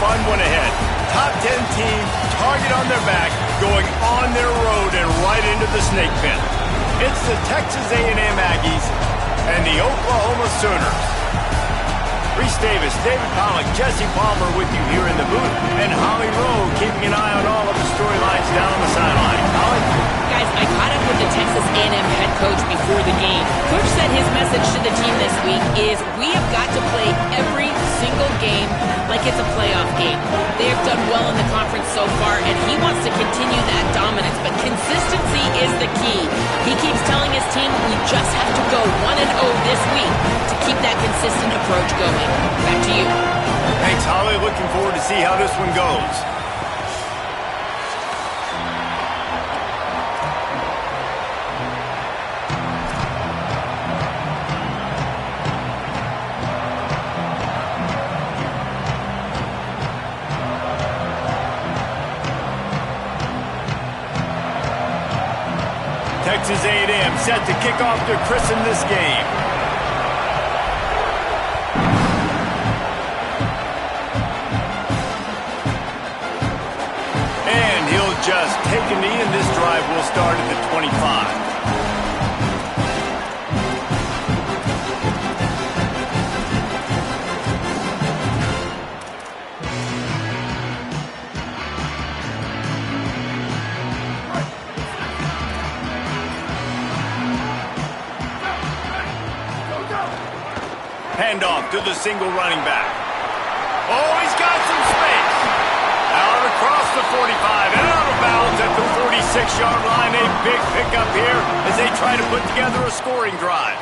fun one ahead. Top 10 team, target on their back, going on their road and right into the snake pit. It's the Texas A&M Aggies and the Oklahoma Sooners. Reese Davis, David Pollack, Jesse Palmer with you here in the booth, and Holly Rowe keeping an eye on all of the storylines down on the sideline. Holly? Guys, I caught up with the Texas A&M head coach before the game. Coach said his message to the team this week is we have got to play every single game like it's a playoff game. They have done well in the conference so far, and he wants to continue that dominance, but consistency is the key. He keeps telling his team we just have to go 1-0 this week to keep that consistent approach going. Back to you. Thanks, Holly. Looking forward to see how this one goes. Texas A&M set to kick off to christen this game. And he'll just take a knee, and this drive will start at the 25. Handoff to the single running back. Oh, he's got some space. Out across the 45 and out of bounds at the 46-yard line. A big pickup here as they try to put together a scoring drive.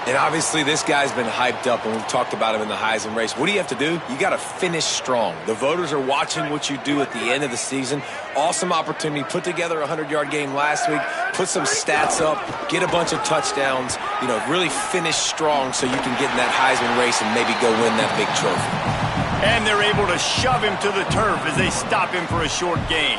And obviously this guy's been hyped up, and we've talked about him in the Heisman race. What do you have to do? You got to finish strong. The voters are watching what you do at the end of the season. Awesome opportunity. Put together a 100-yard game last week. Put some stats up. Get a bunch of touchdowns. You know, really finish strong so you can get in that Heisman race and maybe go win that big trophy. And they're able to shove him to the turf as they stop him for a short gain.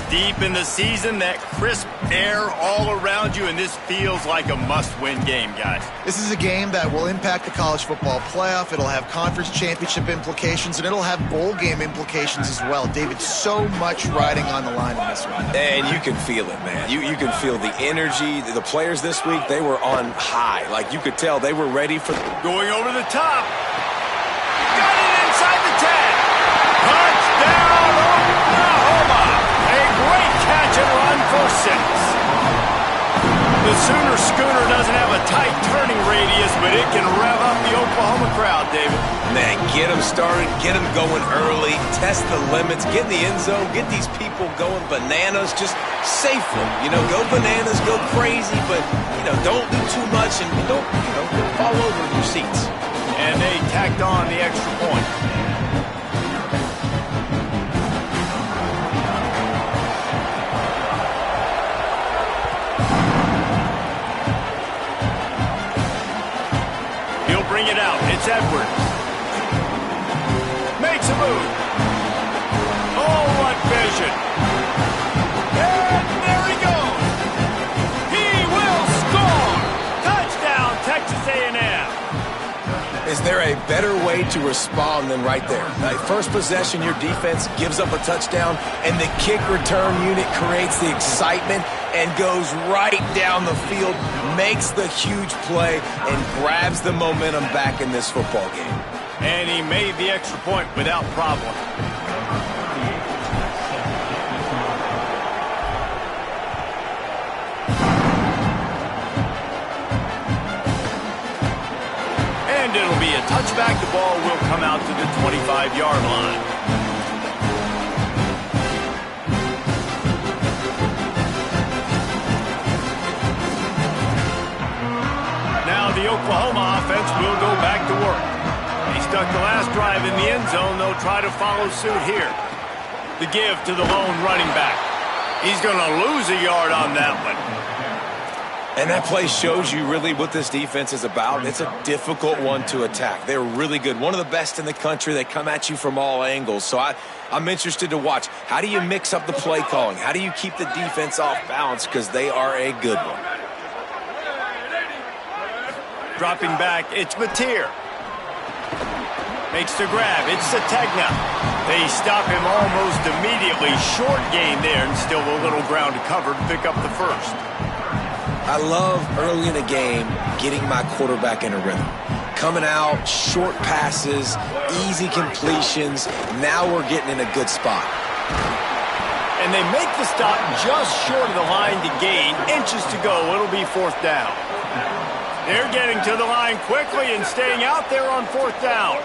Deep in the season, that crisp air all around you, and this feels like a must-win game, guys. This is a game that will impact the college football playoff. It'll have conference championship implications, and it'll have bowl game implications as well. David, so much riding on the line in this one. And you can feel it, man. You can feel the energy. The players this week, they were on high. Like, you could tell they were ready for... Going over the top. Got it inside the 10. Touchdown, Oklahoma. A great catch and run for 6. The Sooner Schooner doesn't have a tight turning radius, but it can rev up the Oklahoma crowd, David. Man, get them started, get them going early, test the limits, get in the end zone, get these people going bananas, just safely. You know, go bananas, go crazy, but, you know, don't do too much and don't fall over in your seats. And they tacked on the extra point. He'll bring it out. It's Edwards. Makes a move. Oh, what vision. And there he goes. He will score. Touchdown, Texas A&M. Is there a better way to respond than right there? First possession, your defense gives up a touchdown, and the kick return unit creates the excitement and goes right down the field, makes the huge play, and grabs the momentum back in this football game. And he made the extra point without problem. And it'll be a touchback. The ball will come out to the 25-yard line. Now the Oklahoma offense will go back to work. They stuck the last drive in the end zone. They'll try to follow suit here. The give to the lone running back. He's going to lose a yard on that one. And that play shows you really what this defense is about. It's a difficult one to attack. They're really good. One of the best in the country. They come at you from all angles. So I'm interested to watch. How do you mix up the play calling? How do you keep the defense off balance? Because they are a good one. Dropping back, it's Mateer. Makes the grab. It's Sategna. They stop him almost immediately. Short gain there, and still a little ground to cover to pick up the first. I love early in the game getting my quarterback in a rhythm. Coming out, short passes, easy completions. Now we're getting in a good spot. And they make the stop just short of the line to gain. Inches to go. It'll be fourth down. They're getting to the line quickly and staying out there on fourth down.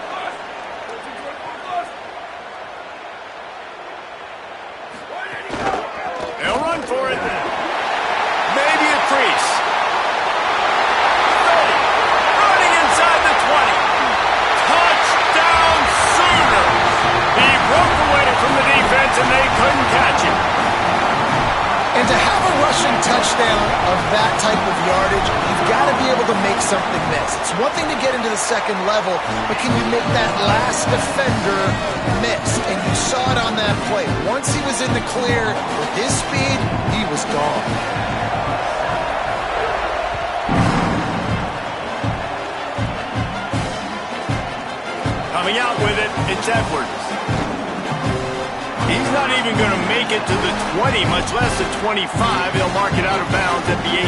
They'll run for it. Maybe a crease. 30. Running inside the 20. Touchdown Sooners. He broke away from the defense and they couldn't catch him. And to have a rushing touchdown of that type of yardage, you've got to be able to make something miss. It's one thing to get into the second level, but can you make that last defender miss? And you saw it on that play. Once he was in the clear with his speed, he was gone. Coming out with it, it's Edwards. He's not even going to make it to the 20, much less the 25. He'll mark it out of bounds at the 18.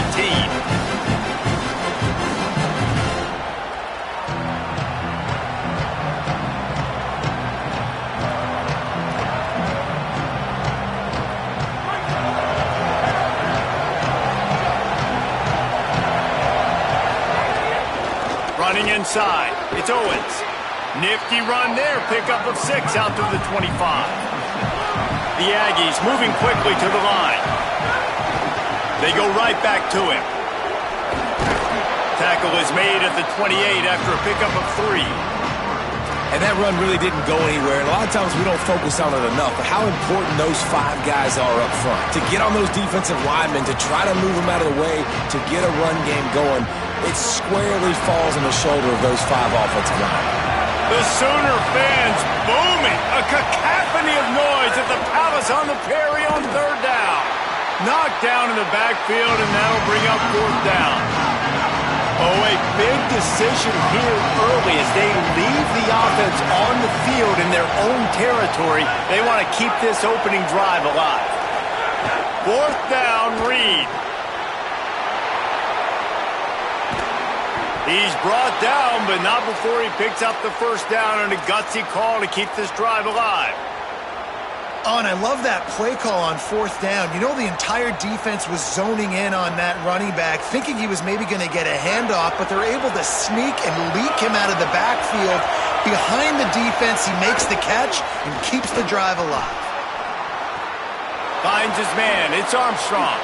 Running inside, it's Owens. Nifty run there, pickup of 6 out to the 25. The Aggies moving quickly to the line. They go right back to him. Tackle is made at the 28 after a pickup of 3. And that run really didn't go anywhere. And a lot of times we don't focus on it enough, but how important those 5 guys are up front. To get on those defensive linemen, to try to move them out of the way, to get a run game going, it squarely falls on the shoulder of those 5 offensive linemen. The Sooner fans booming. A cacophony of noise at the Palace on the Prairie on third down. Knocked down in the backfield, and that'll bring up fourth down. Oh, a big decision here early as they leave the offense on the field in their own territory. They want to keep this opening drive alive. Fourth down, Reed. He's brought down, but not before he picks up the first down on a gutsy call to keep this drive alive. Oh, and I love that play call on fourth down. You know, the entire defense was zoning in on that running back, thinking he was maybe going to get a handoff, but they're able to sneak and leak him out of the backfield. Behind the defense, he makes the catch and keeps the drive alive. Finds his man. It's Armstrong.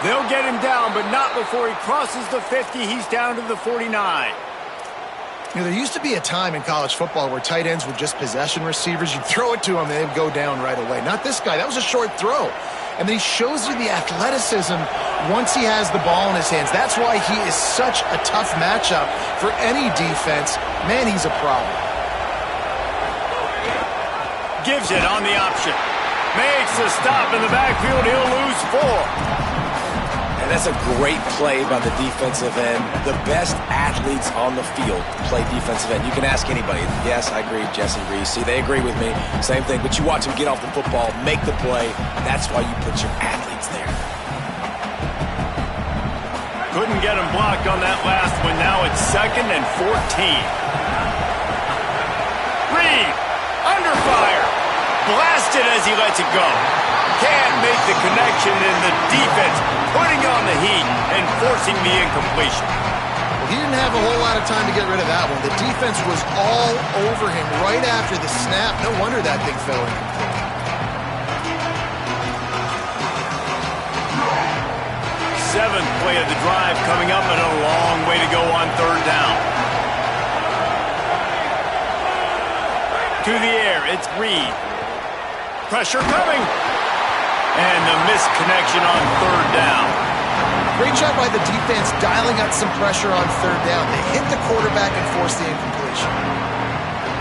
They'll get him down, but not before he crosses the 50. He's down to the 49. You know, there used to be a time in college football where tight ends were just possession receivers. You'd throw it to them, and they'd go down right away. Not this guy. That was a short throw. And then he shows you the athleticism once he has the ball in his hands. That's why he is such a tough matchup for any defense. Man, he's a problem. Gives it on the option. Makes a stop in the backfield. He'll lose 4. And that's a great play by the defensive end. The best athletes on the field play defensive end. You can ask anybody. Yes, I agree, Jesse Reese. See, they agree with me. Same thing. But you watch them get off the football, make the play. That's why you put your athletes there. Couldn't get him blocked on that last one. Now it's 2nd and 14. Reed, under fire. Blasted as he lets it go. Can't make the connection, and the defense putting on the heat and forcing the incompletion. Well, he didn't have a whole lot of time to get rid of that one. The defense was all over him right after the snap. No wonder that thing fell incomplete. Seventh play of the drive coming up, and a long way to go on third down. To the air, it's Reed. Pressure coming. And the missed connection on third down. Great job by the defense dialing up some pressure on third down. They hit the quarterback and forced the incompletion.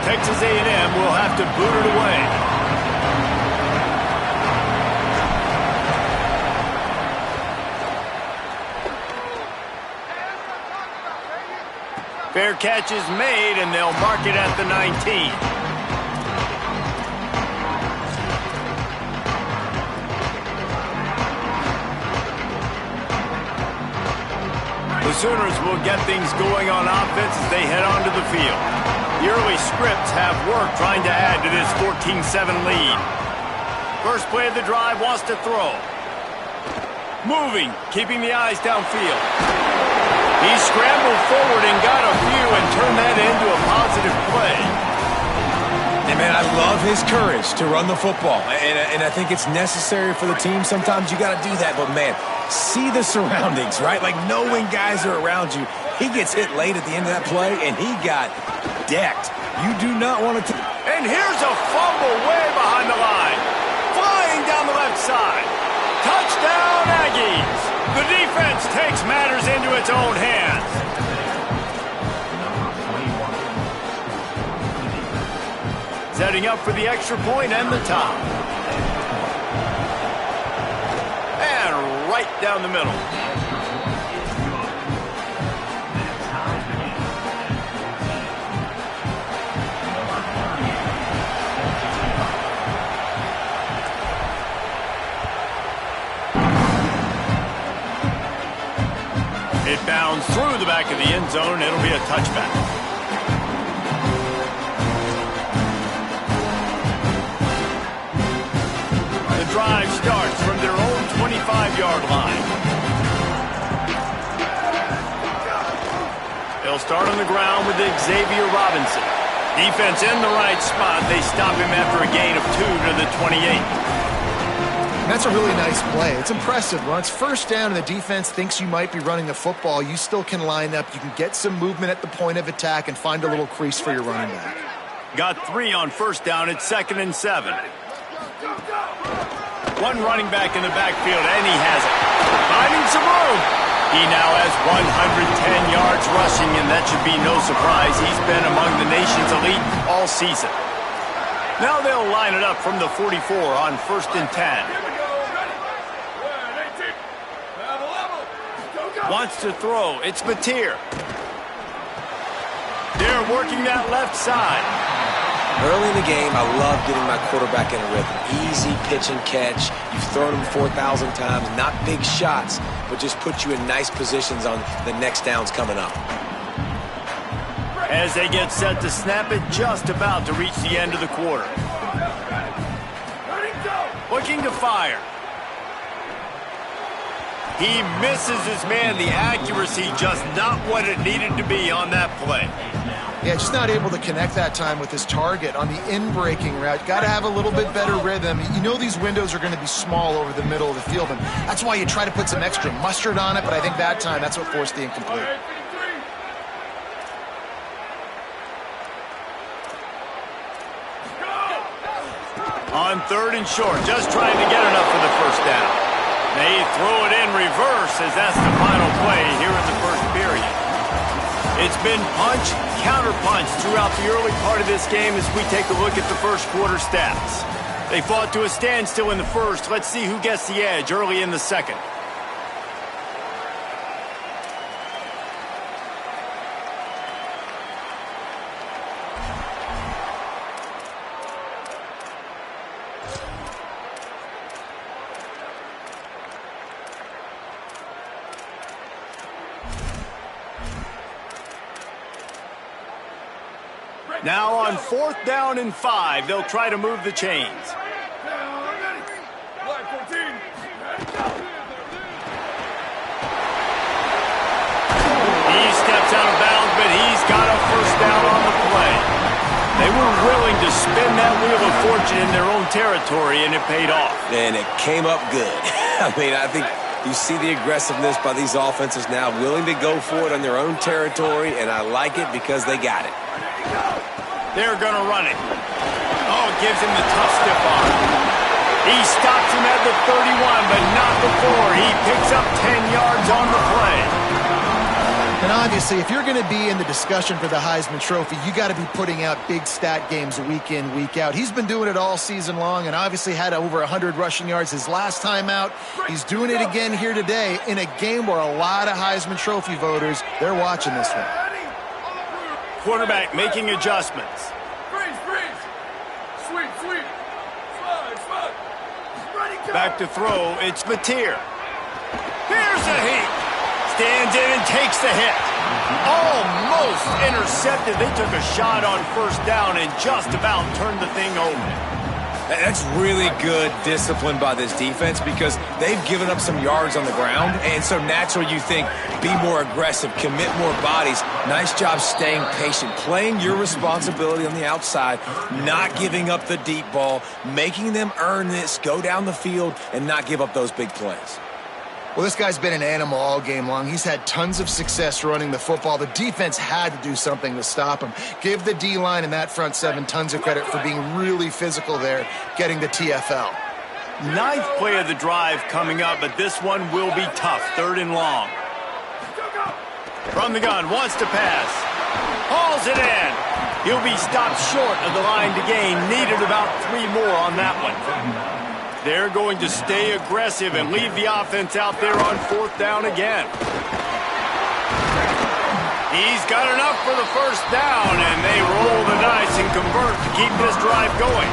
Texas A&M will have to boot it away. Fair catch is made, and they'll mark it at the 19. The Sooners will get things going on offense as they head onto the field. The early scripts have worked trying to add to this 14-7 lead. First play of the drive, wants to throw. Moving, keeping the eyes downfield. He scrambled forward and got a few and turned that into a positive play. And, man, I love his courage to run the football. And I think it's necessary for the team. Sometimes you got to do that. But, man, see the surroundings, right? Like knowing guys are around you. He gets hit late at the end of that play, and he got decked. You do not want to... And here's a fumble way behind the line. Flying down the left side. Touchdown, Aggies. The defense takes matters into its own hands. Setting up for the extra point and the top. And right down the middle. It bounds through the back of the end zone. It'll be a touchback. The drive starts from their own 25-yard line. They'll start on the ground with Xavier Robinson. Defense in the right spot. They stop him after a gain of 2 to the 28. That's a really nice play. It's impressive. When it's first down and the defense thinks you might be running the football, you still can line up. You can get some movement at the point of attack and find a little crease for your running back. Got 3 on first down at 2nd and 7. One running back in the backfield, and he has it. Finding some room. He now has 110 yards rushing, and that should be no surprise. He's been among the nation's elite all season. Now they'll line it up from the 44 on 1st and 10. Wants to throw. It's Mateer. They're working that left side. Early in the game, I love getting my quarterback in a rhythm. Easy pitch and catch. You've thrown him 4,000 times. Not big shots, but just put you in nice positions on the next downs coming up. As they get set to snap it, just about to reach the end of the quarter. Looking to fire. He misses his man. The accuracy just not what it needed to be on that play. Yeah, just not able to connect that time with his target on the in-breaking route. Got to have a little bit better rhythm. You know these windows are going to be small over the middle of the field, and that's why you try to put some extra mustard on it, but I think that time that's what forced the incomplete. On 3rd and short, just trying to get enough for the first down. They throw it in reverse as that's the final play here in the first period. It's been punch, counter-punch throughout the early part of this game as we take a look at the first quarter stats. They fought to a standstill in the first. Let's see who gets the edge early in the second. Now on 4th down and 5, they'll try to move the chains. He steps out of bounds, but he's got a first down on the play. They were willing to spin that wheel of fortune in their own territory, and it paid off. And it came up good. I mean, I think you see the aggressiveness by these offenses now, willing to go for it on their own territory, and I like it because they got it. They're going to run it. Oh, gives him the tough stiff arm. He stops him at the 31, but not before. He picks up 10 yards on the play. And obviously, if you're going to be in the discussion for the Heisman Trophy, you got to be putting out big stat games week in, week out. He's been doing it all season long and obviously had over 100 rushing yards his last time out. He's doing it again here today in a game where a lot of Heisman Trophy voters, they're watching this one. quarterback making adjustments. Freeze! Sweep! Slide! Back to throw, it's Mateer. Here's a heat. Stands in and takes the hit. Almost intercepted. They took a shot on first down and just about turned the thing over. That's really good discipline by this defense because they've given up some yards on the ground, and so naturally you think, be more aggressive, commit more bodies. Nice job staying patient, playing your responsibility on the outside, not giving up the deep ball, making them earn this, go down the field, and not give up those big plays. Well, this guy's been an animal all game long. He's had tons of success running the football. The defense had to do something to stop him. Give the D-line and that front seven tons of credit for being really physical there, getting the TFL. Ninth play of the drive coming up, but this one will be tough. 3rd and long. From the gun, wants to pass. Hauls it in. He'll be stopped short of the line to gain. Needed about 3 more on that one. They're going to stay aggressive and leave the offense out there on 4th down again. He's got enough for the first down, and they roll the dice and convert to keep this drive going.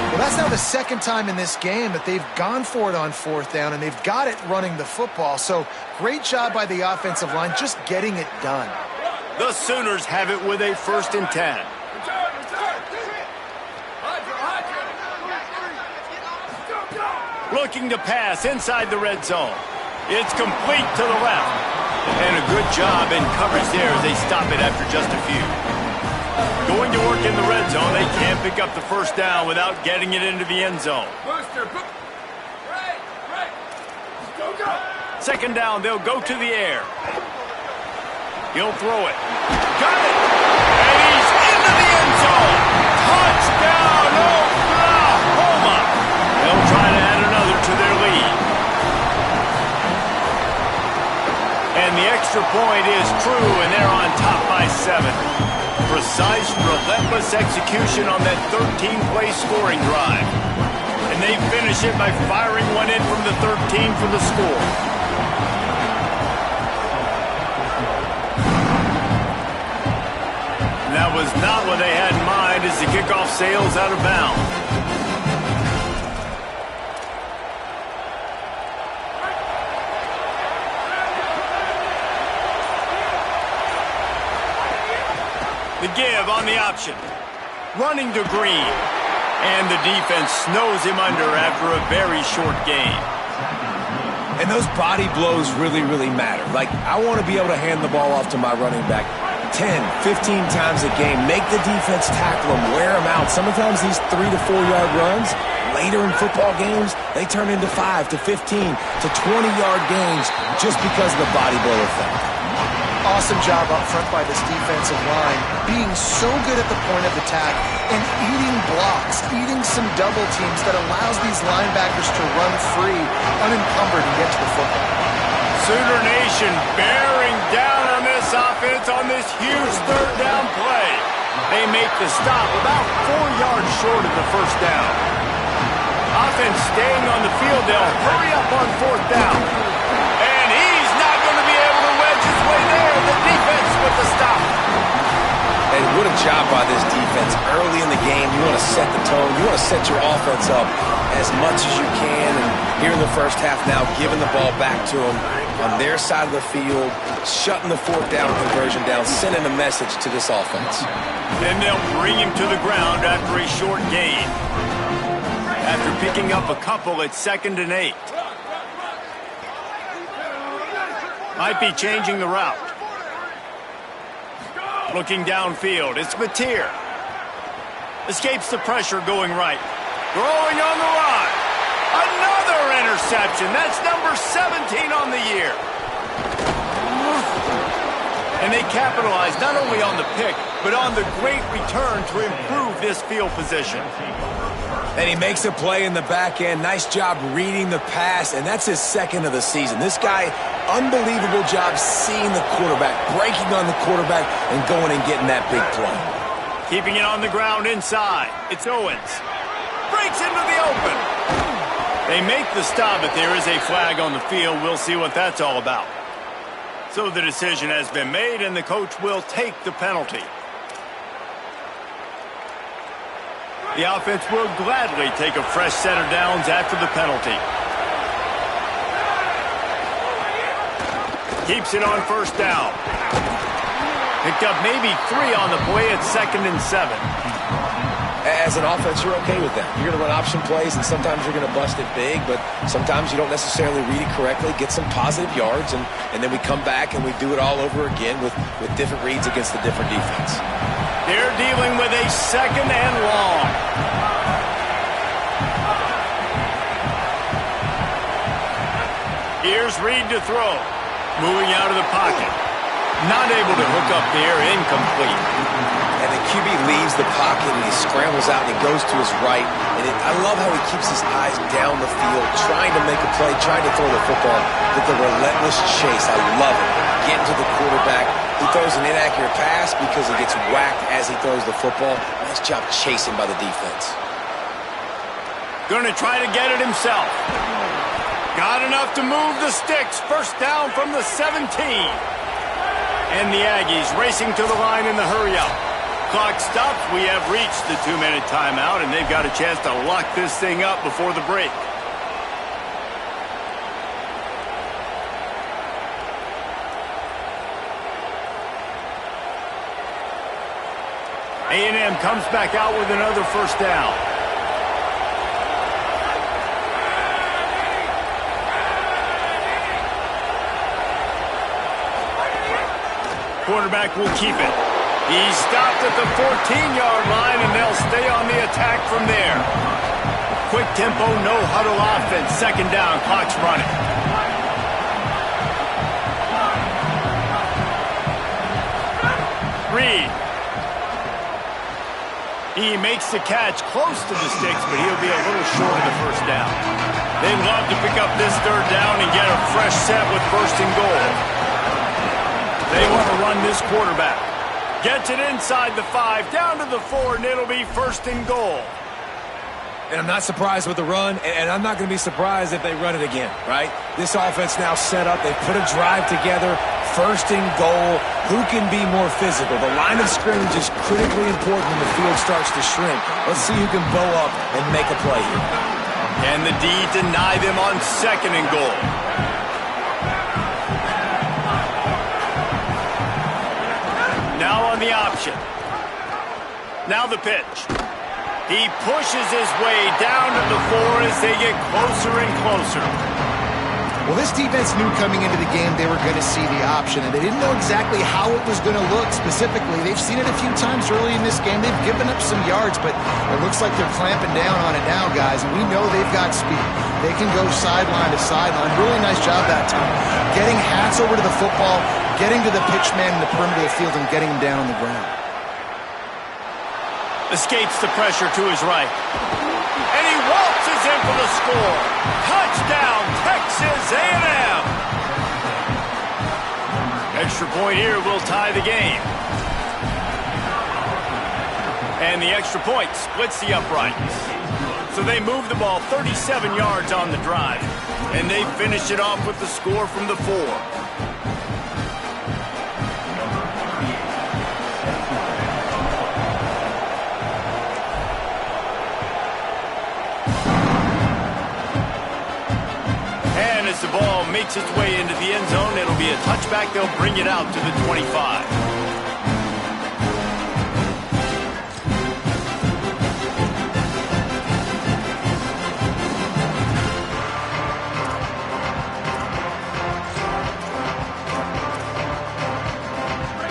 Well, that's now the 2nd time in this game that they've gone for it on 4th down, and they've got it running the football. So great job by the offensive line just getting it done. The Sooners have it with a 1st and 10. Looking to pass inside the red zone. It's complete to the left. And a good job in coverage there as they stop it after just a few. Going to work in the red zone. They can't pick up the first down without getting it into the end zone. Second down, they'll go to the air. He'll throw it. Got it! And he's into the end zone! Touchdown, Oklahoma! They'll try to add another to their lead. And the extra point is true, and they're on top by 7. Precise, relentless execution on that 13-play scoring drive. And they finish it by firing one in from the 13 for the score. And that was not what they had in mind as the kickoff sails out of bounds. The give on the option. Running to Green. And the defense snows him under after a very short gain. And those body blows really, really matter. Like, I want to be able to hand the ball off to my running back 10, 15 times a game. Make the defense tackle him, wear him out. Sometimes these 3 to 4 yard runs, later in football games, they turn into 5 to 15 to 20-yard gains just because of the body blow effect. Awesome job up front by this defensive line, being so good at the point of attack and eating blocks, eating some double teams that allows these linebackers to run free, unencumbered, and get to the football. Sooner Nation bearing down on this offense on this huge 3rd down play. They make the stop about 4 yards short of the first down. Offense staying on the field, they'll hurry up on 4th down. And he's not going to be able to wedge his way there. The defense with the stop. And what a job by this defense. Early in the game, you want to set the tone. You want to set your offense up as much as you can. And here in the first half now, giving the ball back to them on their side of the field, shutting the 4th down conversion down, sending a message to this offense. Then they'll bring him to the ground after a short gain. After picking up a couple at 2nd and 8. Might be changing the route. Looking downfield, it's Mateer. Escapes the pressure going right. Throwing on the run. Another interception. That's number 17 on the year. And they capitalize not only on the pick, but on the great return to improve this field position. And he makes a play in the back end. Nice job reading the pass, and that's his 2nd of the season. This guy, unbelievable job seeing the quarterback, breaking on the quarterback, and going and getting that big play. Keeping it on the ground inside. It's Owens. Breaks into the open. They make the stop, but there is a flag on the field. We'll see what that's all about. So the decision has been made, and the coach will take the penalty. The offense will gladly take a fresh set of downs after the penalty. Keeps it on first down. Picked up maybe 3 on the play at 2nd and 7. As an offense, you're okay with that. You're going to run option plays, and sometimes you're going to bust it big, but sometimes you don't necessarily read it correctly, get some positive yards, and then we come back and we do it all over again with different reads against the different defense. They're dealing with a 2nd and long. Here's Reed to throw. Moving out of the pocket. Not able to hook up there, incomplete. And the QB leaves the pocket, and he scrambles out, and he goes to his right. And I love how he keeps his eyes down the field, trying to make a play, trying to throw the football with the relentless chase. I love it. Getting to the quarterback. He throws an inaccurate pass because he gets whacked as he throws the football. Nice job chasing by the defense. Going to try to get it himself. Got enough to move the sticks. First down from the 17. And the Aggies racing to the line in the hurry-up. Clock stops. We have reached the 2-minute timeout, and they've got a chance to lock this thing up before the break. A&M comes back out with another first down. Quarterback will keep it. He's stopped at the 14-yard line, and they'll stay on the attack from there. Quick tempo, no huddle offense. 2nd down, clock's running. Reed. He makes the catch close to the sticks, but he'll be a little short of the first down. They'd love to pick up this 3rd down and get a fresh set with 1st and goal. They want to run this quarterback. Gets it inside the 5, down to the 4, and it'll be 1st and goal. And I'm not surprised with the run, and I'm not going to be surprised if they run it again, right? This offense now set up. They've put a drive together. 1st and goal. Who can be more physical? The line of scrimmage is critically important when the field starts to shrink. Let's see who can bow up and make a play here. And the D deny them on 2nd and goal. Now on the option. Now the pitch. He pushes his way down to the 4 as they get closer and closer. Well, this defense knew coming into the game they were going to see the option, and they didn't know exactly how it was going to look specifically. They've seen it a few times early in this game. They've given up some yards, but it looks like they're clamping down on it now, guys, and we know they've got speed. They can go sideline to sideline. Really nice job that time. Getting hats over to the football, getting to the pitch man in the perimeter of the field, and getting him down on the ground. Escapes the pressure to his right. And he waltzes in for the score. Touchdown, Texas A&M. Extra point here will tie the game. And the extra point splits the uprights. So they move the ball 37 yards on the drive. And they finish it off with the score from the 4. As the ball makes its way into the end zone, it'll be a touchback. They'll bring it out to the 25.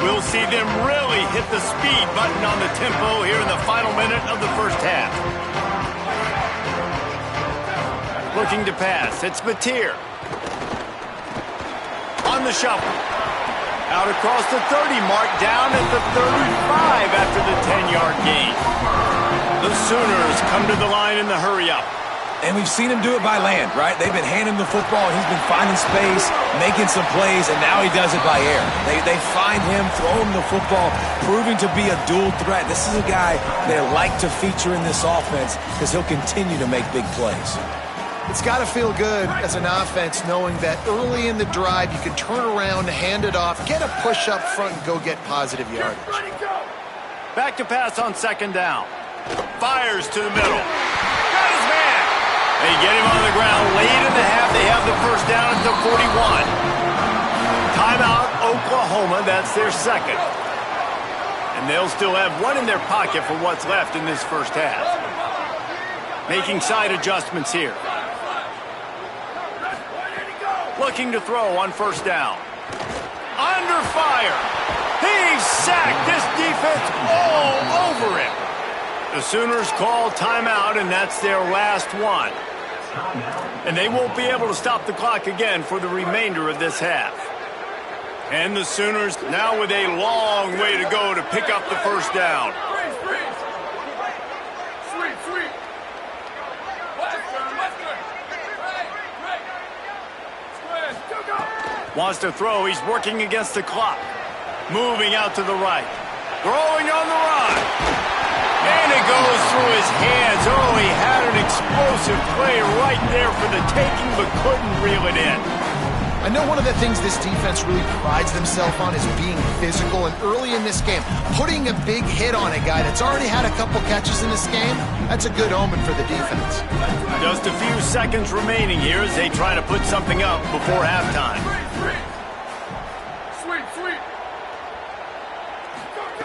We'll see them really hit the speed button on the tempo here in the final minute of the first half. Looking to pass. It's Mateer. On the shuffle. Out across the 30 mark, down at the 35 after the 10-yard gain. The Sooners come to the line in the hurry-up. And we've seen him do it by land, right? They've been handing the football, and he's been finding space, making some plays, and now he does it by air. They find him, throw him the football, proving to be a dual threat. This is a guy they like to feature in this offense because he'll continue to make big plays. It's got to feel good as an offense knowing that early in the drive you can turn around, hand it off, get a push up front, and go get positive yardage. Back to pass on second down. Fires to the middle. Got his man. They get him on the ground late in the half. They have the first down at the 41. Timeout, Oklahoma. That's their second. And they'll still have one in their pocket for what's left in this first half. Making side adjustments here. Looking to throw on first down. Under fire. He's sacked. This defense all over him. The Sooners call timeout, and that's their last one. And they won't be able to stop the clock again for the remainder of this half. And the Sooners now with a long way to go to pick up the first down. Sweet. Wants to throw. He's working against the clock. Moving out to the right. Throwing on the run. And it goes through his hands. Oh, he had an explosive play right there for the taking, but couldn't reel it in. I know one of the things this defense really prides themselves on is being physical, and early in this game, putting a big hit on a guy that's already had a couple catches in this game, that's a good omen for the defense. Just a few seconds remaining here as they try to put something up before halftime. Sweet.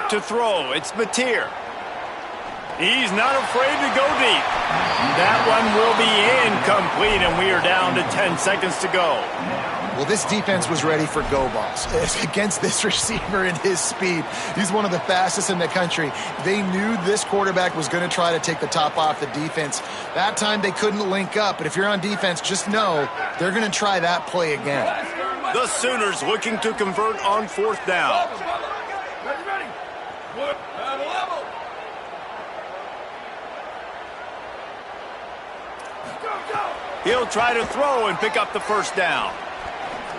To throw, it's Mateer. He's not afraid to go deep. That one will be incomplete, and we are down to 10 seconds to go. Well, this defense was ready for go balls. Against this receiver and his speed, he's one of the fastest in the country. They knew this quarterback was going to try to take the top off the defense. That time they couldn't link up, but if you're on defense, just know they're going to try that play again. The Sooners looking to convert on fourth down. Ready. Level. Go. He'll try to throw and pick up the first down.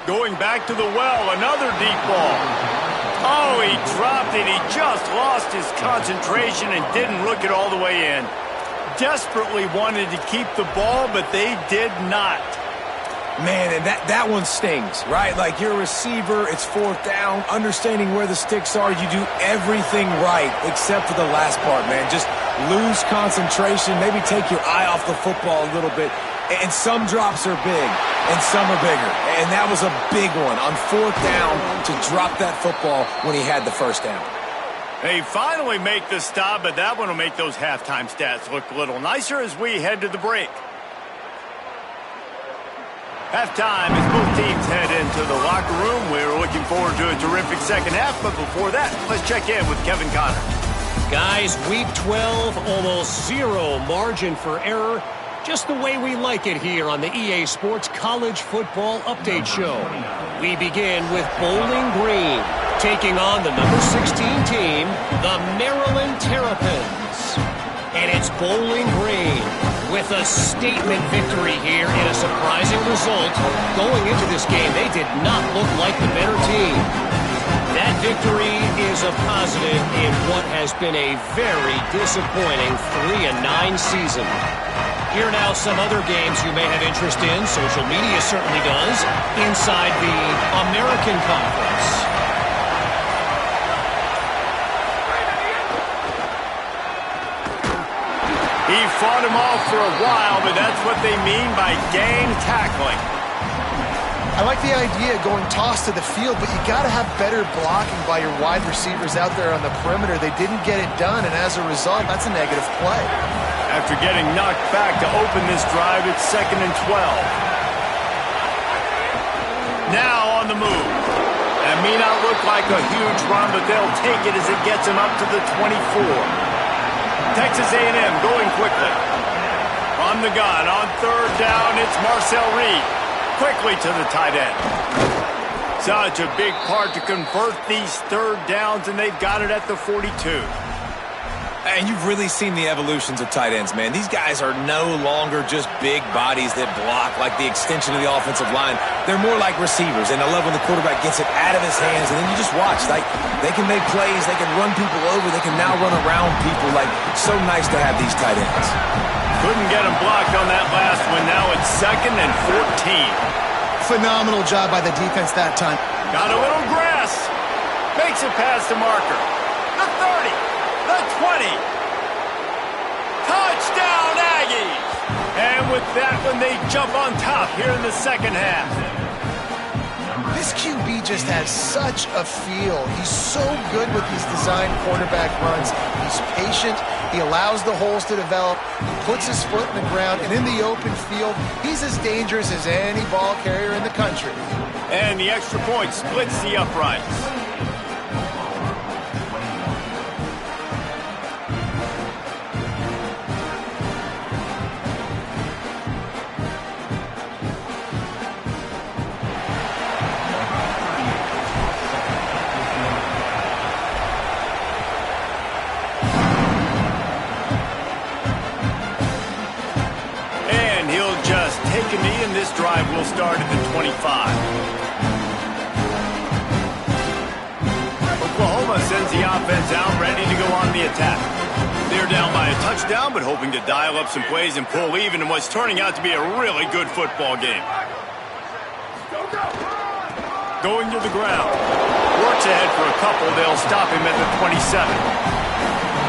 Going back to the well, another deep ball. Oh, he dropped it. He just lost his concentration and didn't look it all the way in. Desperately wanted to keep the ball, but they did not. Man, and that one stings, right? Like, you're a receiver, it's fourth down, understanding where the sticks are, you do everything right except for the last part, man. Just lose concentration, maybe take your eye off the football a little bit. And some drops are big, and some are bigger. And that was a big one on fourth down to drop that football when he had the first down. They finally make the stop, but that one will make those halftime stats look a little nicer as we head to the break. Halftime as both teams head into the locker room. We're looking forward to a terrific second half, but before that, let's check in with Kevin Connor. Guys, week 12, almost zero margin for error. Just the way we like it here on the EA Sports College Football Update Show. We begin with Bowling Green, taking on the number 16 team, the Maryland Terrapins. And it's Bowling Green with a statement victory here in a surprising result. Going into this game, they did not look like the better team. That victory is a positive in what has been a very disappointing 3-9 season. Here now some other games you may have interest in. Social media certainly does. Inside the American Conference. He fought him off for a while, but that's what they mean by gang tackling. I like the idea of going toss to the field, but you got to have better blocking by your wide receivers out there on the perimeter. They didn't get it done, and as a result, that's a negative play. After getting knocked back to open this drive, it's 2nd and 12. Now on the move. That may not look like a huge run, but they'll take it as it gets them up to the 24. Texas A&M going quickly. From the gun, on third down, it's Marcel Reed. Quickly to the tight end. Such a big part to convert these third downs, and they've got it at the 42. And you've really seen the evolutions of tight ends, man. These guys are no longer just big bodies that block like the extension of the offensive line. They're more like receivers, and I love when the quarterback gets it out of his hands, and then you just watch. Like, they can make plays, they can run people over, they can now run around people. Like, so nice to have these tight ends. Couldn't get him blocked on that last one. Now it's 2nd and 14. Phenomenal job by the defense that time. Got a little grass. Makes it past the marker. The 30. The 20. Touchdown, Aggies! And with that one, they jump on top here in the second half. This QB just has such a feel. He's so good with these design quarterback runs. He's patient. He allows the holes to develop. He puts his foot in the ground, and in the open field, he's as dangerous as any ball carrier in the country. And the extra point splits the uprights. This drive will start at the 25. Oklahoma sends the offense out, ready to go on the attack. They're down by a touchdown, but hoping to dial up some plays and pull even in what's turning out to be a really good football game. Going to the ground. Works ahead for a couple. They'll stop him at the 27.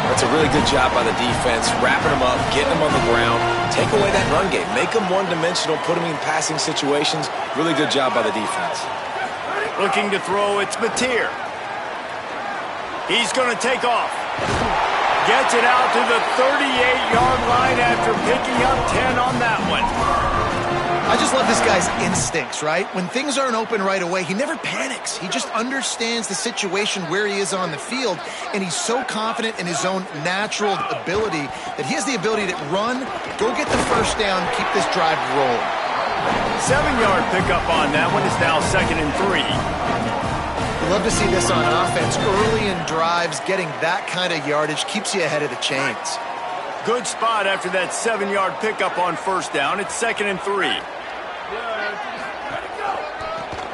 That's a really good job by the defense, wrapping them up, getting them on the ground. Take away that run game. Make them one-dimensional, put them in passing situations. Really good job by the defense. Looking to throw, it's Mateer. He's going to take off. Gets it out to the 38-yard line after picking up 10 on that one. I just love this guy's instincts, right? When things aren't open right away, he never panics. He just understands the situation where he is on the field, and he's so confident in his own natural ability that he has the ability to run, go get the first down, keep this drive rolling. 7-yard pickup on that one. Is now 2nd and 3. We love to see this on offense. Early in drives, getting that kind of yardage keeps you ahead of the chains. Good spot after that 7-yard pickup on first down. It's 2nd and 3.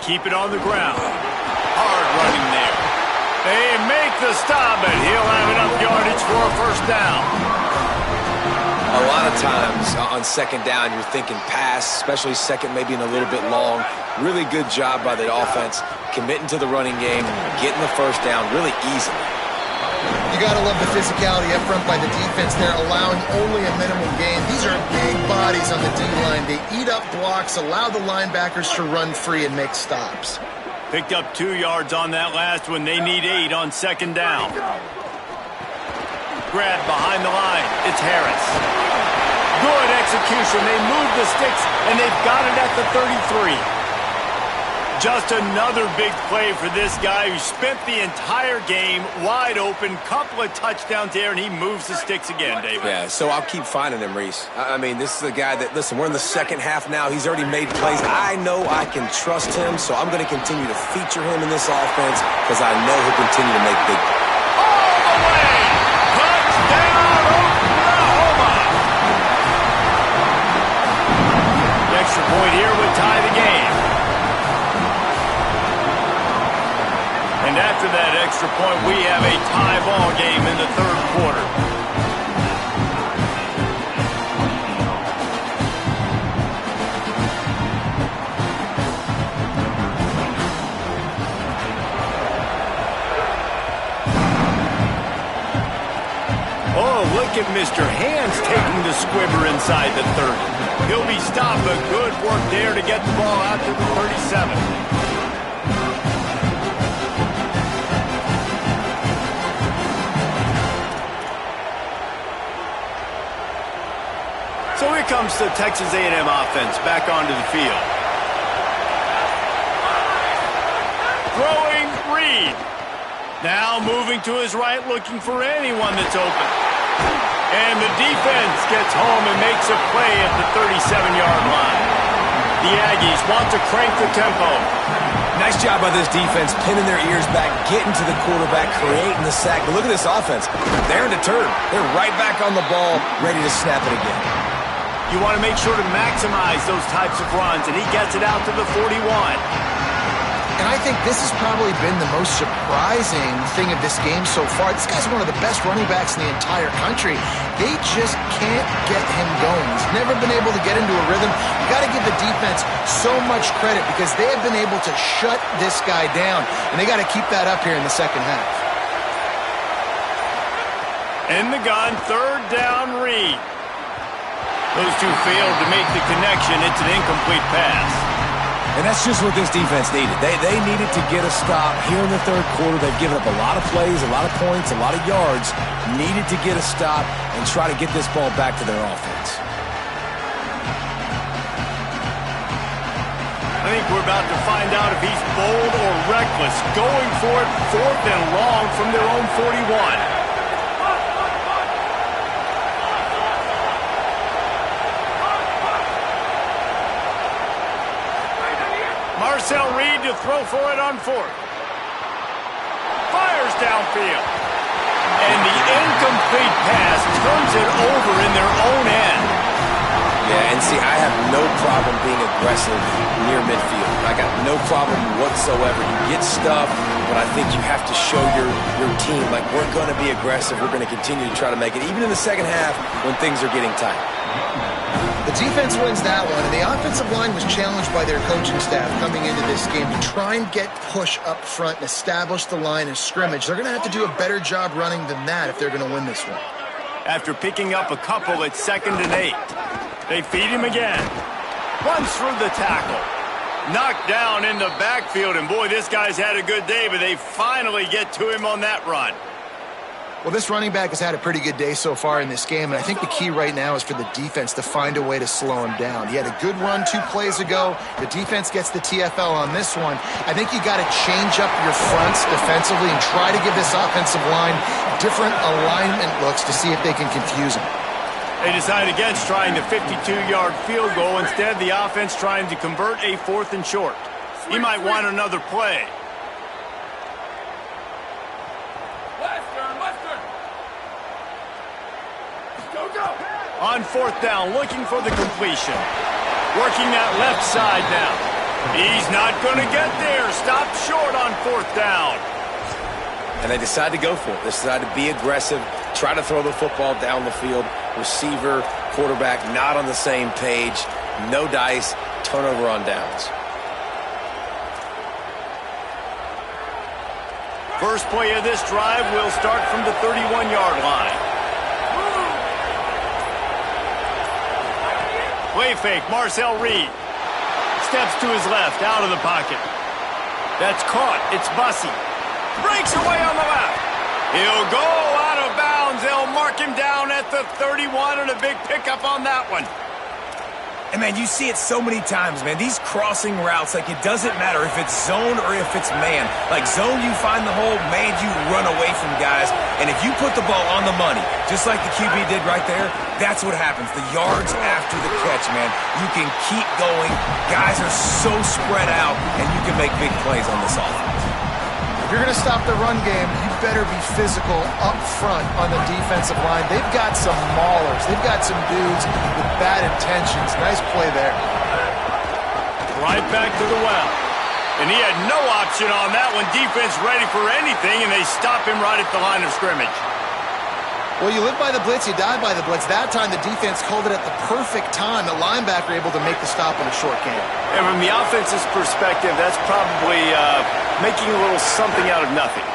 Keep it on the ground. Hard running there. They make the stop, and he'll have enough yardage for a first down. A lot of times on second down, you're thinking pass, especially second, maybe in a little bit long. Really good job by the offense, committing to the running game, getting the first down really easily. You got to love the physicality up front by the defense there, allowing only a minimal gain. These are big bodies on the D-line. They eat up blocks, allow the linebackers to run free and make stops. Picked up 2 yards on that last one. They need 8 on second down. Grab behind the line. It's Harris. Good execution. They move the sticks, and they've got it at the 33. Just another big play for this guy who spent the entire game wide open. Couple of touchdowns there, and he moves the sticks again, David. Yeah, so I'll keep finding him, Reese. I mean, this is the guy that, listen, we're in the second half now. He's already made plays. I know I can trust him, so I'm going to continue to feature him in this offense because I know he'll continue to make big plays. All the way! Touchdown, Oklahoma! The extra point here would tie the game. And after that extra point, we have a tie ball game in the third quarter. Oh, look at Mr. Hands taking the squibber inside the 30. He'll be stopped, but good work there to get the ball out to the 37. So here comes the Texas A&M offense back onto the field. Throwing Reed. Now moving to his right, looking for anyone that's open. And the defense gets home and makes a play at the 37-yard line. The Aggies want to crank the tempo. Nice job by this defense, pinning their ears back, getting to the quarterback, creating the sack. But look at this offense. They're in a turn. They're right back on the ball, ready to snap it again. You want to make sure to maximize those types of runs, and he gets it out to the 41. And I think this has probably been the most surprising thing of this game so far. This guy's one of the best running backs in the entire country. They just can't get him going. He's never been able to get into a rhythm. You got to give the defense so much credit because they have been able to shut this guy down, and they got to keep that up here in the second half. In the gun, third down, Reed. Those two failed to make the connection. It's an incomplete pass. And that's just what this defense needed. They needed to get a stop here in the third quarter. They've given up a lot of plays, a lot of points, a lot of yards. Needed to get a stop and try to get this ball back to their offense. I think we're about to find out if he's bold or reckless. Going for it, fourth and long from their own 41. Marcel Reed to throw for it on fourth. Fires downfield. And the incomplete pass turns it over in their own end. Yeah, and see, I have no problem being aggressive near midfield. I got no problem whatsoever. You get stuffed, but I think you have to show your team, like, we're going to be aggressive. We're going to continue to try to make it, even in the second half when things are getting tight. The defense wins that one, and the offensive line was challenged by their coaching staff coming into this game to try and get push up front and establish the line of scrimmage. They're going to have to do a better job running than that if they're going to win this one. After picking up a couple at 2nd and 8, they feed him again. Runs through the tackle. Knocked down in the backfield, and boy, this guy's had a good day, but they finally get to him on that run. Well, this running back has had a pretty good day so far in this game, and I think the key right now is for the defense to find a way to slow him down. He had a good run 2 plays ago. The defense gets the TFL on this one. I think you got to change up your fronts defensively and try to give this offensive line different alignment looks to see if they can confuse him. They decide against trying the 52-yard field goal. Instead, the offense trying to convert a 4th and short. He might want another play. On 4th down, looking for the completion. Working that left side now. He's not going to get there. Stopped short on 4th down. And they decide to go for it. They decide to be aggressive, try to throw the football down the field. Receiver, quarterback, not on the same page. No dice, turnover on downs. First play of this drive will start from the 31-yard line. Play fake, Marcel Reed. Steps to his left, out of the pocket. That's caught, it's Bussey. Breaks away on the left. He'll go out of bounds. They'll mark him down at the 31, and a big pickup on that one. And, man, you see it so many times, man. These crossing routes, like, it doesn't matter if it's zone or if it's man. Like, zone, you find the hole. Man, you run away from guys. And if you put the ball on the money, just like the QB did right there, that's what happens. The yards after the catch, man. You can keep going. Guys are so spread out, and you can make big plays on this offense. If you're going to stop the run game, you better be physical up front on the defensive line. They've got some maulers. They've got some dudes with bad intentions. Nice play there. Right back to the well. And he had no option on that one. Defense ready for anything, and they stop him right at the line of scrimmage. Well, you live by the blitz, you die by the blitz. That time, the defense called it at the perfect time. The linebacker able to make the stop on a short game. And from the offense's perspective, that's probably making a little something out of nothing.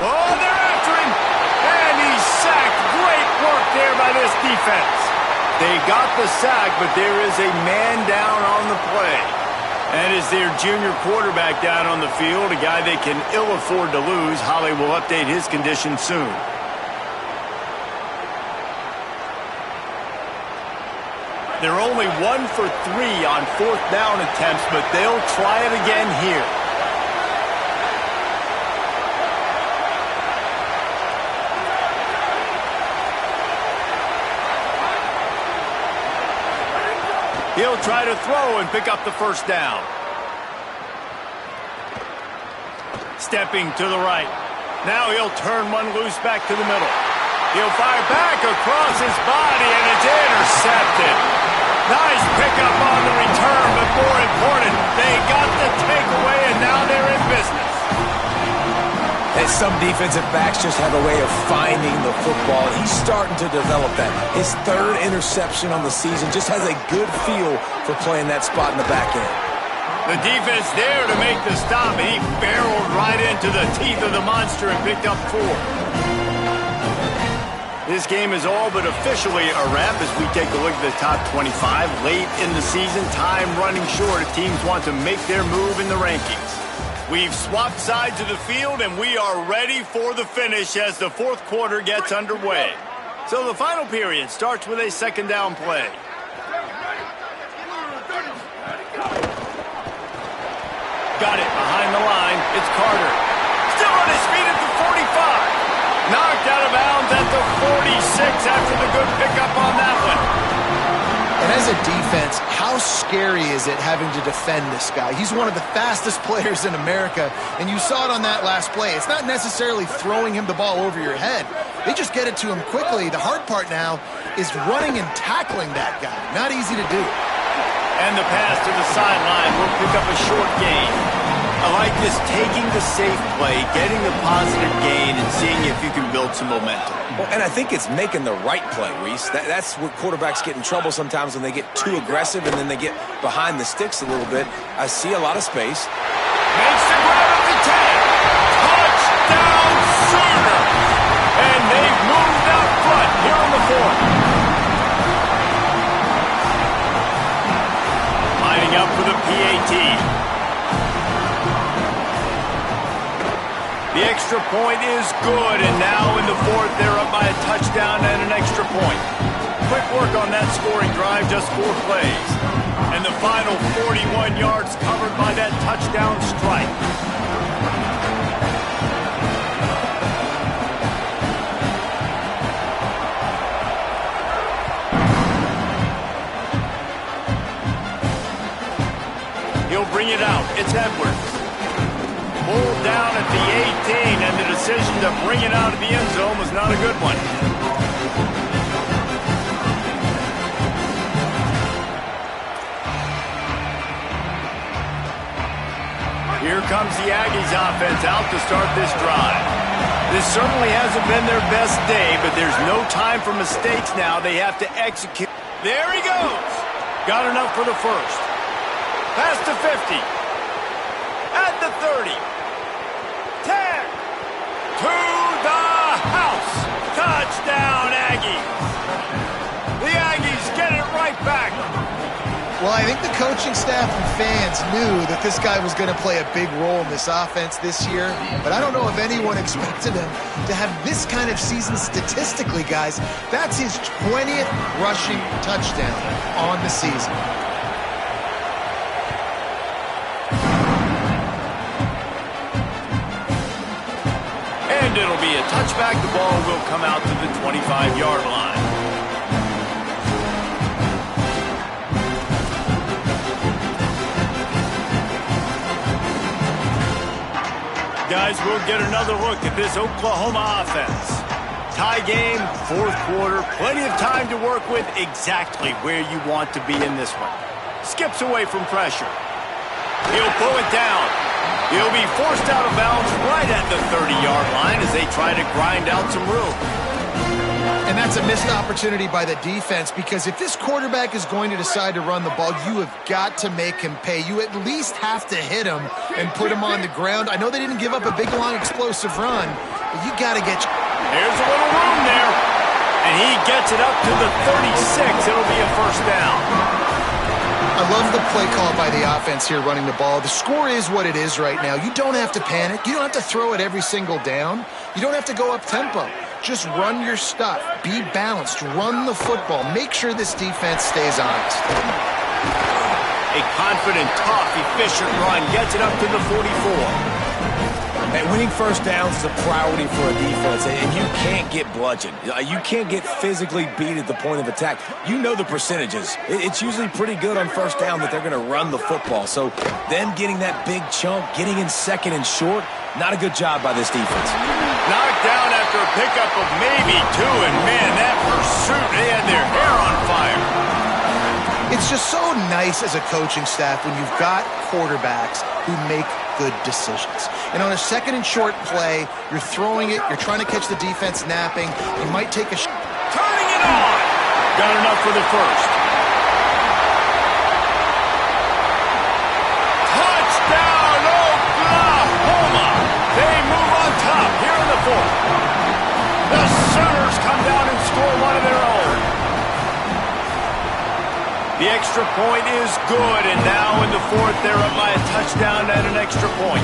Oh, they're after him! And he's sacked. Great work there by this defense. They got the sack, but there is a man down on the play. And is their junior quarterback down on the field, a guy they can ill afford to lose. Holly will update his condition soon. They're only 1 for 3 on 4th down attempts, but they'll try it again here. He'll try to throw and pick up the first down. Stepping to the right. Now he'll turn one loose back to the middle. He'll fire back across his body, and it's intercepted. Nice pickup on the return, but more important, they got the takeaway, and now Some defensive backs just have a way of finding the football. He's starting to develop that. His third interception on the season just has a good feel for playing that spot in the back end. The defense there to make the stop, and he barreled right into the teeth of the monster and picked up 4. This game is all but officially a wrap as we take a look at the top 25. Late in the season, time running short if teams want to make their move in the rankings. We've swapped sides of the field, and we are ready for the finish as the fourth quarter gets underway. So the final period starts with a second down play. Got it behind the line. It's Carter. Still on his feet at the 45. Knocked out of bounds at the 46 after the good pickup on that one. And as a defense, how scary is it having to defend this guy? He's one of the fastest players in America, and you saw it on that last play. It's not necessarily throwing him the ball over your head. They just get it to him quickly. The hard part now is running and tackling that guy. Not easy to do. And the pass to the sideline will pick up a short gain. I like this, taking the safe play, getting the positive gain, and seeing if you can build some momentum. Well, and I think it's making the right play, Reese. That's where quarterbacks get in trouble sometimes when they get too aggressive and then they get behind the sticks a little bit. I see a lot of space. Makes the grab at the 10. Touchdown Sooner! And they've moved out front here on the 4th. Lining up for the PAT. The extra point is good, and now in the 4th, they're up by a touchdown and an extra point. Quick work on that scoring drive, just 4 plays. And the final 41 yards covered by that touchdown strike. He'll bring it out. It's Edwards. Pulled down at the 18, and the decision to bring it out of the end zone was not a good one. Here comes the Aggies offense out to start this drive. This certainly hasn't been their best day, but there's no time for mistakes now. They have to execute. There he goes. Got enough for the first. Past the 50. At the 30. 10. To the house. Touchdown, Aggies. The Aggies get it right back. Well, I think the coaching staff and fans knew that this guy was going to play a big role in this offense this year, but I don't know if anyone expected him to have this kind of season statistically, guys. That's his 20th rushing touchdown on the season. And it'll be a touchback. The ball will come out to the 25-yard line. Guys, we'll get another look at this Oklahoma offense. Tie game, 4th quarter, plenty of time to work with, exactly where you want to be in this one. Skips away from pressure. He'll pull it down. He'll be forced out of bounds right at the 30-yard line as they try to grind out some room. And that's a missed opportunity by the defense, because if this quarterback is going to decide to run the ball, you have got to make him pay. You at least have to hit him and put him on the ground. I know they didn't give up a big, long, explosive run, but you got to get... There's a little room there, and he gets it up to the 36. It'll be a first down. I love the play call by the offense here running the ball. The score is what it is right now. You don't have to panic. You don't have to throw it every single down. You don't have to go up tempo. Just run your stuff. Be balanced. Run the football. Make sure this defense stays honest. A confident, tough, efficient run gets it up to the 44. And winning first downs is a priority for a defense, and you can't get bludgeoned. You can't get physically beat at the point of attack. You know the percentages. It's usually pretty good on first down that they're going to run the football. So them getting that big chunk, getting in second and short, not a good job by this defense. Knocked down after a pickup of maybe 2, and man, that pursuit, they had their hair on fire. It's just so nice as a coaching staff when you've got quarterbacks who make good decisions. And on a second and short play, you're throwing it, you're trying to catch the defense napping. You might take a Turning it on. Got enough for the first. Touchdown, Oklahoma. They move on top here in the fourth. The Sooners come down and score one of their own. The extra point is good, and now in the fourth, they're up by a touchdown and an extra point.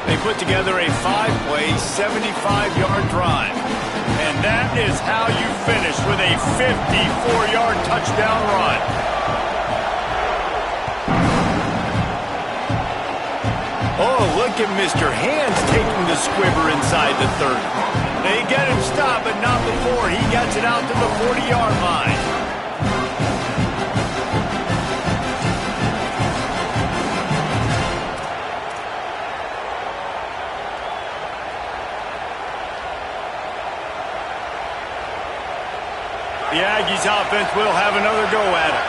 They put together a 5-play, 75-yard drive. And that is how you finish with a 54-yard touchdown run. Oh, look at Mr. Hands taking the squibber inside the 30. They get him stopped, but not before he gets it out to the 40-yard line. The Aggies offense will have another go at it.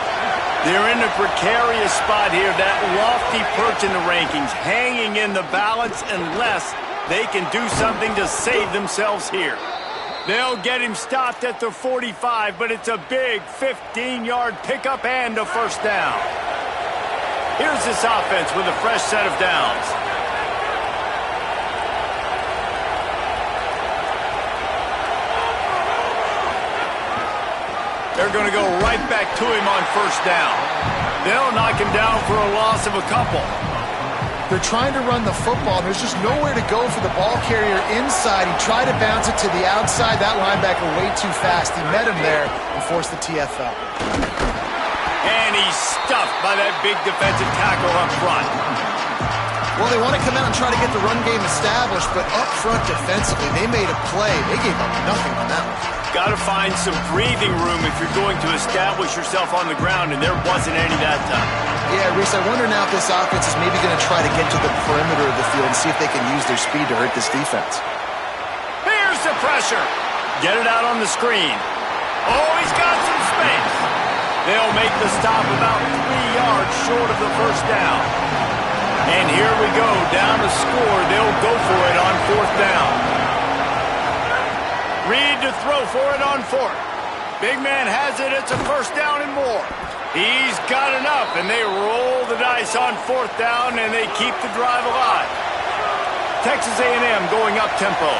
They're in a precarious spot here, that lofty perch in the rankings, hanging in the balance unless they can do something to save themselves here. They'll get him stopped at the 45, but it's a big 15-yard pickup and a first down. Here's this offense with a fresh set of downs. They're going to go right back to him on first down. They'll knock him down for a loss of a couple. They're trying to run the football. There's just nowhere to go for the ball carrier inside. He tried to bounce it to the outside. That linebacker way too fast. He met him there and forced the TFL. And he's stuffed by that big defensive tackle up front. Well, they want to come out and try to get the run game established, but up front defensively, they made a play. They gave up nothing on that one. Got to find some breathing room if you're going to establish yourself on the ground, and there wasn't any that time. Yeah, Reese, I wonder now if this offense is maybe going to try to get to the perimeter of the field and see if they can use their speed to hurt this defense. Here's the pressure. Get it out on the screen. Oh, he's got some space. They'll make the stop about 3 yards short of the first down. And here we go, down to score. They'll go for it on fourth down. Reed to throw for it on fourth. Big man has it. It's a first down and more. He's got enough, and they roll the dice on fourth down, and they keep the drive alive. Texas A&M going up tempo.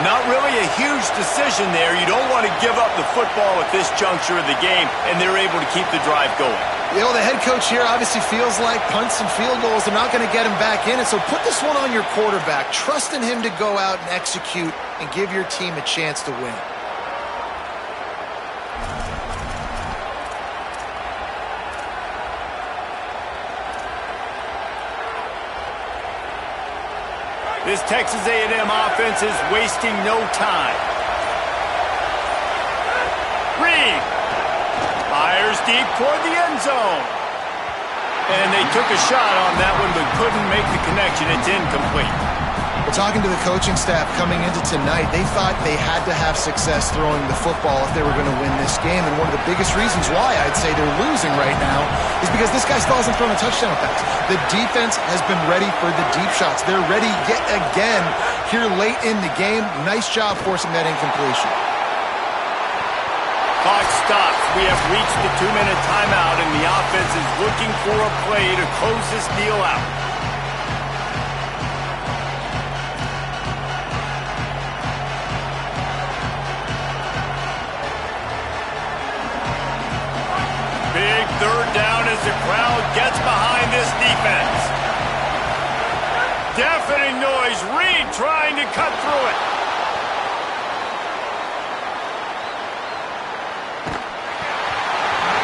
Not really a huge decision there. You don't want to give up the football at this juncture of the game, and they're able to keep the drive going. You know, the head coach here obviously feels like punts and field goals, they're not going to get him back in, and so put this one on your quarterback. Trust in him to go out and execute and give your team a chance to win. This Texas A&M offense is wasting no time. Reed fires deep toward the end zone. And they took a shot on that one but couldn't make the connection. It's incomplete. Well, talking to the coaching staff coming into tonight, they thought they had to have success throwing the football if they were going to win this game. And one of the biggest reasons why I'd say they're losing right now is because this guy still hasn't thrown a touchdown pass. The defense has been ready for the deep shots. They're ready yet again here late in the game. Nice job forcing that incompletion. Clock stops. We have reached the 2-minute timeout, and the offense is looking for a play to close this deal out. Big third down as the crowd gets behind this defense. Deafening noise. Reed trying to cut through it.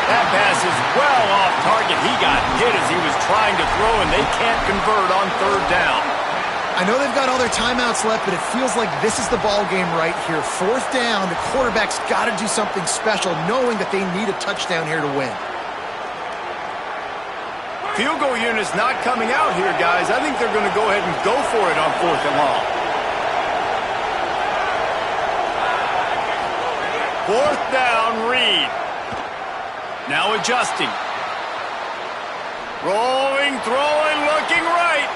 That pass is well off target. He got hit as he was trying to throw, and they can't convert on third down. I know they've got all their timeouts left, but it feels like this is the ball game right here. Fourth down, the quarterback's got to do something special, knowing that they need a touchdown here to win. Field goal unit's not coming out here, guys. I think they're going to go ahead and go for it on fourth and long. Fourth down, Reed. Now adjusting. Rolling, throwing, looking right.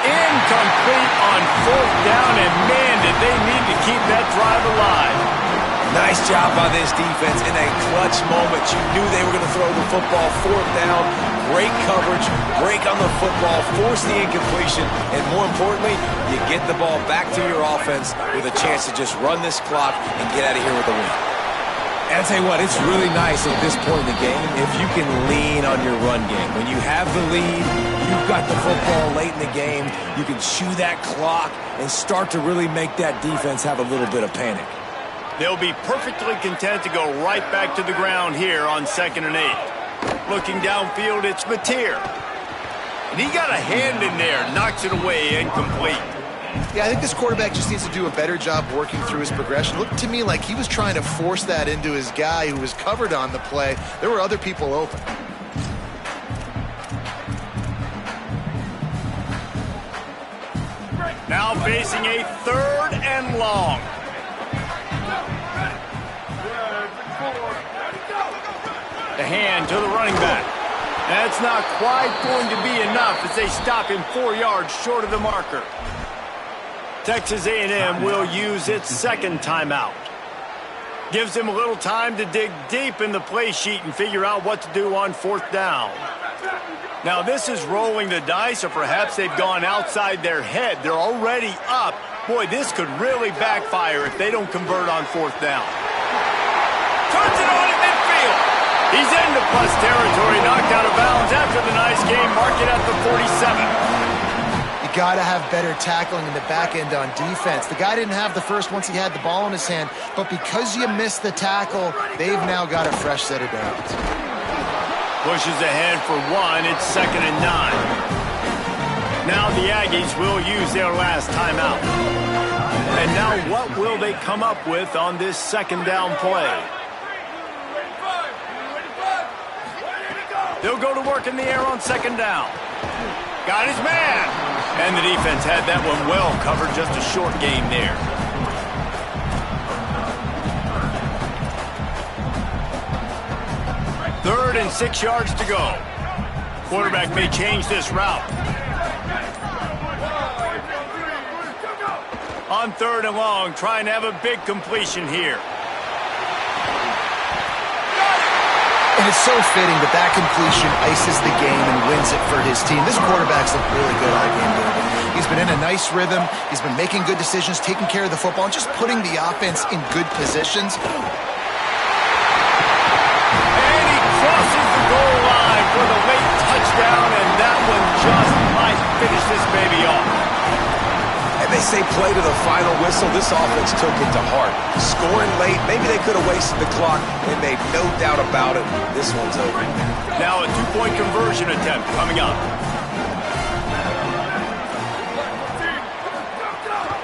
Incomplete on 4th down, and man, did they need to keep that drive alive. Nice job by this defense in a clutch moment. You knew they were going to throw the football. 4th down, great coverage, break on the football, force the incompletion, and more importantly, you get the ball back to your offense with a chance to just run this clock and get out of here with a win. And I'll tell you what, it's really nice at this point in the game if you can lean on your run game. When you have the lead, you've got the football late in the game, you can chew that clock and start to really make that defense have a little bit of panic. They'll be perfectly content to go right back to the ground here on 2nd and 8. Looking downfield, it's Mateer. And he got a hand in there, knocks it away, incomplete. Yeah, I think this quarterback just needs to do a better job working through his progression. It looked to me like he was trying to force that into his guy who was covered on the play. There were other people open. Now facing a 3rd and long. The hand to the running back. That's not quite going to be enough as they stop him 4 yards short of the marker. Texas A&M will use its 2nd timeout. Gives him a little time to dig deep in the play sheet and figure out what to do on 4th down. Now this is rolling the dice, or perhaps they've gone outside their head. They're already up. Boy, this could really backfire if they don't convert on 4th down. Turns it on in midfield. He's into plus territory, knocked out of bounds after the nice game. Mark it at the 47. You got to have better tackling in the back end on defense. The guy didn't have the first once he had the ball in his hand, but because you missed the tackle, they've now got a fresh set of downs. Pushes ahead for 1. It's 2nd and 9. Now the Aggies will use their last timeout. And now what will they come up with on this 2nd down play? They'll go to work in the air on 2nd down. Got his man. And the defense had that one well covered. Just a short game there. Third and 6 yards to go. Quarterback may change this route. On 3rd and long, trying to have a big completion here. And it's so fitting that completion ices the game and wins it for his team. This quarterback's looked really good all game, David. He's been in a nice rhythm. He's been making good decisions, taking care of the football, and just putting the offense in good positions. And he crosses the goal line for the late touchdown, and that one just might finish this baby off. And they say play to the final whistle. This offense took it to heart. Scoring late, maybe they could have wasted the clock. They made no doubt about it. This one's over. Now a 2-point conversion attempt coming up.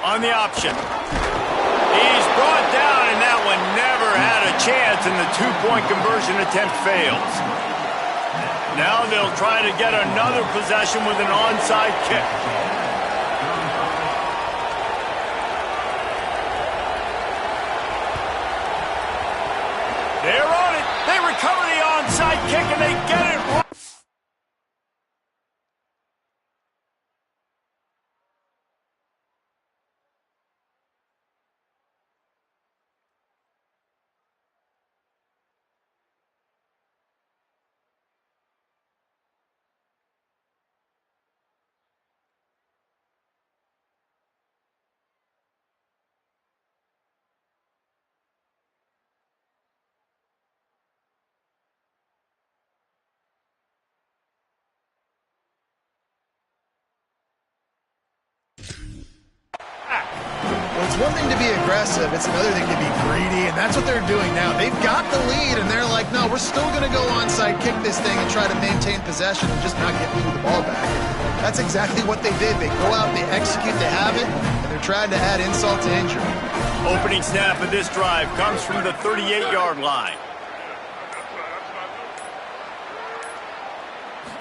On the option. He's brought down, and that one never had a chance, and the 2-point conversion attempt fails. Now they'll try to get another possession with an onside kick. They're on it. They recover the onside kick, and they get it right. Well, it's one thing to be aggressive. It's another thing to be greedy, and that's what they're doing now. They've got the lead, and they're like, no, we're still going to go onside, kick this thing, and try to maintain possession and just not get the ball back. That's exactly what they did. They go out, they execute, they have it, and they're trying to add insult to injury. Opening snap of this drive comes from the 38-yard line.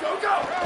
Go, go!